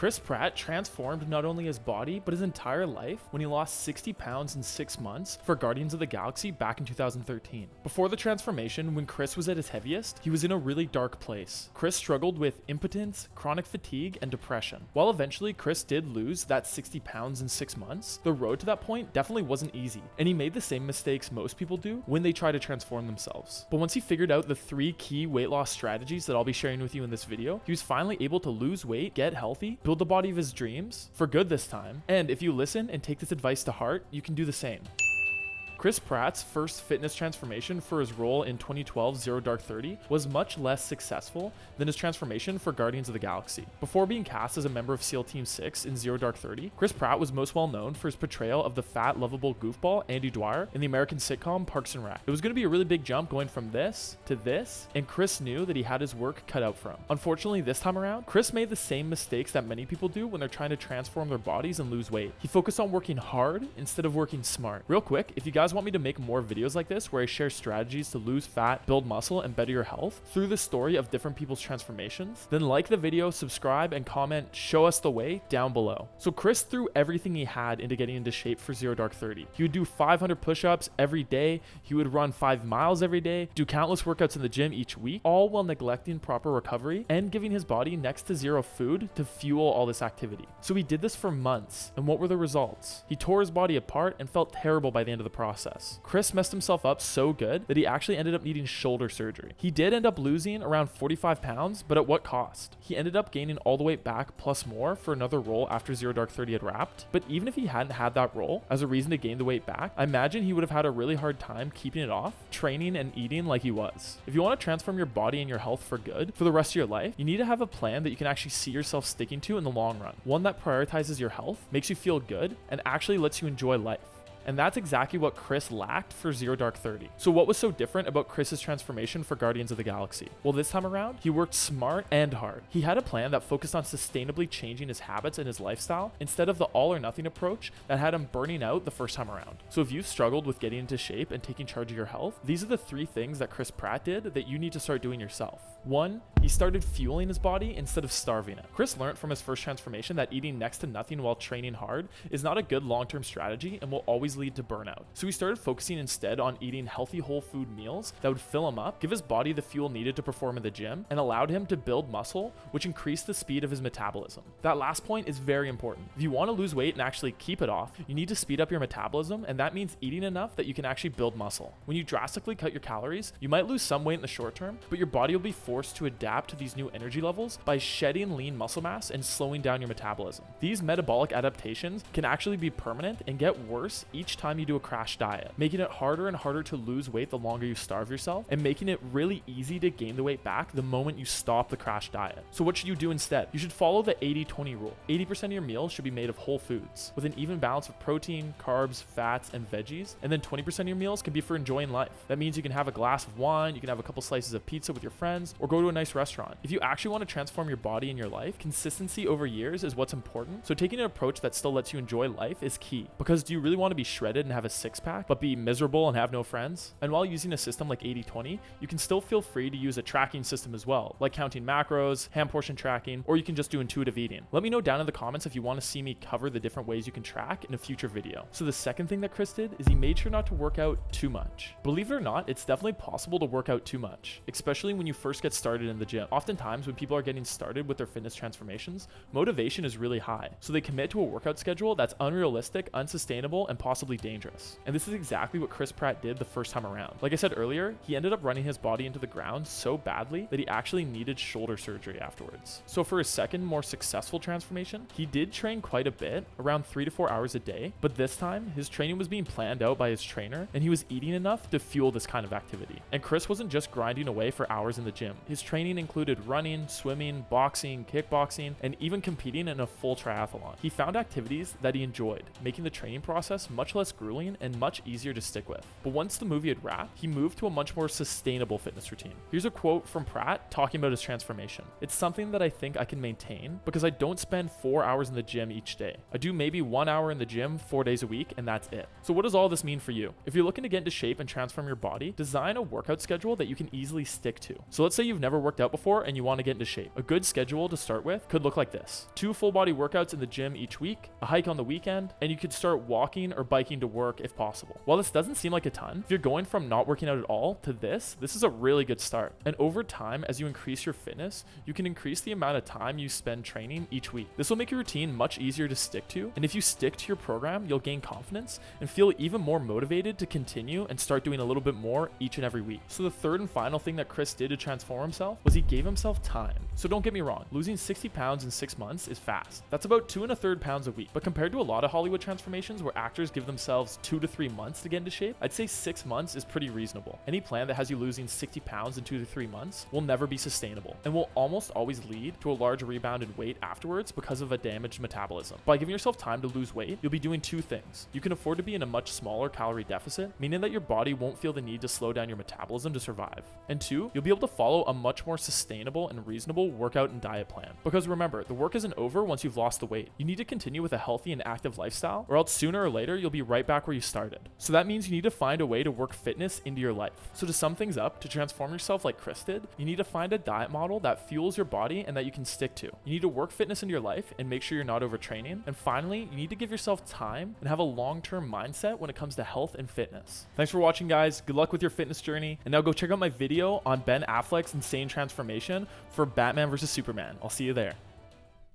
Chris Pratt transformed not only his body, but his entire life when he lost 60 pounds in 6 months for Guardians of the Galaxy back in 2013. Before the transformation, when Chris was at his heaviest, he was in a really dark place. Chris struggled with impotence, chronic fatigue, and depression. While eventually Chris did lose that 60 pounds in 6 months, the road to that point definitely wasn't easy, and he made the same mistakes most people do when they try to transform themselves. But once he figured out the 3 key weight loss strategies that I'll be sharing with you in this video, he was finally able to lose weight, get healthy, build the body of his dreams, for good this time, and if you listen and take this advice to heart, you can do the same. Chris Pratt's first fitness transformation for his role in 2012's Zero Dark 30 was much less successful than his transformation for Guardians of the Galaxy. Before being cast as a member of SEAL Team 6 in Zero Dark 30, Chris Pratt was most well known for his portrayal of the fat, lovable goofball Andy Dwyer in the American sitcom Parks and Rec. It was going to be a really big jump going from this to this, and Chris knew that he had his work cut out for him. Unfortunately, this time around, Chris made the same mistakes that many people do when they're trying to transform their bodies and lose weight. He focused on working hard instead of working smart. Real quick, if you guys want me to make more videos like this where I share strategies to lose fat, build muscle, and better your health through the story of different people's transformations, then like the video, subscribe, and comment show us the way down below. So Chris threw everything he had into getting into shape for Zero Dark 30. He would do 500 push-ups every day, he would run 5 miles every day, do countless workouts in the gym each week, all while neglecting proper recovery and giving his body next to zero food to fuel all this activity. So he did this for months, and what were the results? He tore his body apart and felt terrible by the end of the process. Chris messed himself up so good that he actually ended up needing shoulder surgery. He did end up losing around 45 pounds, but at what cost? He ended up gaining all the way back plus more for another role after Zero Dark 30 had wrapped, but even if he hadn't had that role as a reason to gain the weight back, I imagine he would have had a really hard time keeping it off, training and eating like he was. If you want to transform your body and your health for good for the rest of your life, you need to have a plan that you can actually see yourself sticking to in the long run. One that prioritizes your health, makes you feel good, and actually lets you enjoy life. And that's exactly what Chris lacked for Zero Dark 30. So what was so different about Chris's transformation for Guardians of the Galaxy? Well, this time around, he worked smart and hard. He had a plan that focused on sustainably changing his habits and his lifestyle instead of the all or nothing approach that had him burning out the first time around. So if you've struggled with getting into shape and taking charge of your health, these are the 3 things that Chris Pratt did that you need to start doing yourself. 1, he started fueling his body instead of starving it. Chris learned from his first transformation that eating next to nothing while training hard is not a good long-term strategy and will always lead to burnout. So he started focusing instead on eating healthy whole food meals that would fill him up, give his body the fuel needed to perform in the gym, and allowed him to build muscle, which increased the speed of his metabolism. That last point is very important. If you want to lose weight and actually keep it off, you need to speed up your metabolism, and that means eating enough that you can actually build muscle. When you drastically cut your calories, you might lose some weight in the short term, but your body will be forced to adapt to these new energy levels by shedding lean muscle mass and slowing down your metabolism. These metabolic adaptations can actually be permanent and get worse each time you do a crash diet, making it harder and harder to lose weight the longer you starve yourself, and making it really easy to gain the weight back the moment you stop the crash diet. So what should you do instead? You should follow the 80-20 rule. 80% of your meals should be made of whole foods, with an even balance of protein, carbs, fats, and veggies, and then 20% of your meals can be for enjoying life. That means you can have a glass of wine, you can have a couple slices of pizza with your friends, or go to a nice restaurant. If you actually want to transform your body and your life, consistency over years is what's important. So taking an approach that still lets you enjoy life is key, because do you really want to be shredded and have a six-pack, but be miserable and have no friends? And while using a system like 80-20, you can still feel free to use a tracking system as well, like counting macros, hand portion tracking, or you can just do intuitive eating. Let me know down in the comments if you want to see me cover the different ways you can track in a future video. So the second thing that Chris did is he made sure not to work out too much. Believe it or not, it's definitely possible to work out too much, especially when you first get started in the gym. Oftentimes when people are getting started with their fitness transformations, motivation is really high, so they commit to a workout schedule that's unrealistic, unsustainable, and possibly dangerous. And this is exactly what Chris Pratt did the first time around. Like I said earlier, he ended up running his body into the ground so badly that he actually needed shoulder surgery afterwards. So for his second, more successful transformation, he did train quite a bit, around 3 to 4 hours a day, but this time his training was being planned out by his trainer, and he was eating enough to fuel this kind of activity. And Chris wasn't just grinding away for hours in the gym. His training included running, swimming, boxing, kickboxing, and even competing in a full triathlon. He found activities that he enjoyed, making the training process much less grueling and much easier to stick with. But once the movie had wrapped, he moved to a much more sustainable fitness routine. Here's a quote from Pratt talking about his transformation. "It's something that I think I can maintain because I don't spend 4 hours in the gym each day. I do maybe 1 hour in the gym 4 days a week, and that's it." So what does all this mean for you? If you're looking to get into shape and transform your body, design a workout schedule that you can easily stick to. So let's say you've never worked out before and you want to get into shape. A good schedule to start with could look like this: 2 full body workouts in the gym each week, a hike on the weekend, and you could start walking or biking to work if possible. While this doesn't seem like a ton, if you're going from not working out at all to this is a really good start. And over time, as you increase your fitness, you can increase the amount of time you spend training each week. This will make your routine much easier to stick to, and if you stick to your program, you'll gain confidence and feel even more motivated to continue and start doing a little bit more each and every week. So the third and final thing that Chris did to transform himself was he gave himself time. So don't get me wrong, losing 60 pounds in 6 months is fast. That's about 2.25 pounds a week. But compared to a lot of Hollywood transformations where actors give themselves 2 to 3 months to get into shape, I'd say 6 months is pretty reasonable. Any plan that has you losing 60 pounds in 2 to 3 months will never be sustainable and will almost always lead to a large rebound in weight afterwards because of a damaged metabolism. By giving yourself time to lose weight, you'll be doing 2 things. You can afford to be in a much smaller calorie deficit, meaning that your body won't feel the need to slow down your metabolism to survive. And 2, you'll be able to follow a much more sustainable and reasonable workout and diet plan. Because remember, the work isn't over once you've lost the weight. You need to continue with a healthy and active lifestyle, or else sooner or later you'll be right back where you started. So that means you need to find a way to work fitness into your life. So to sum things up, to transform yourself like Chris did, you need to find a diet model that fuels your body and that you can stick to. You need to work fitness into your life and make sure you're not overtraining. And finally, you need to give yourself time and have a long-term mindset when it comes to health and fitness. Thanks for watching, guys. Good luck with your fitness journey. And now go check out my video on Ben Affleck's insane transformation for Batman vs Superman. I'll see you there.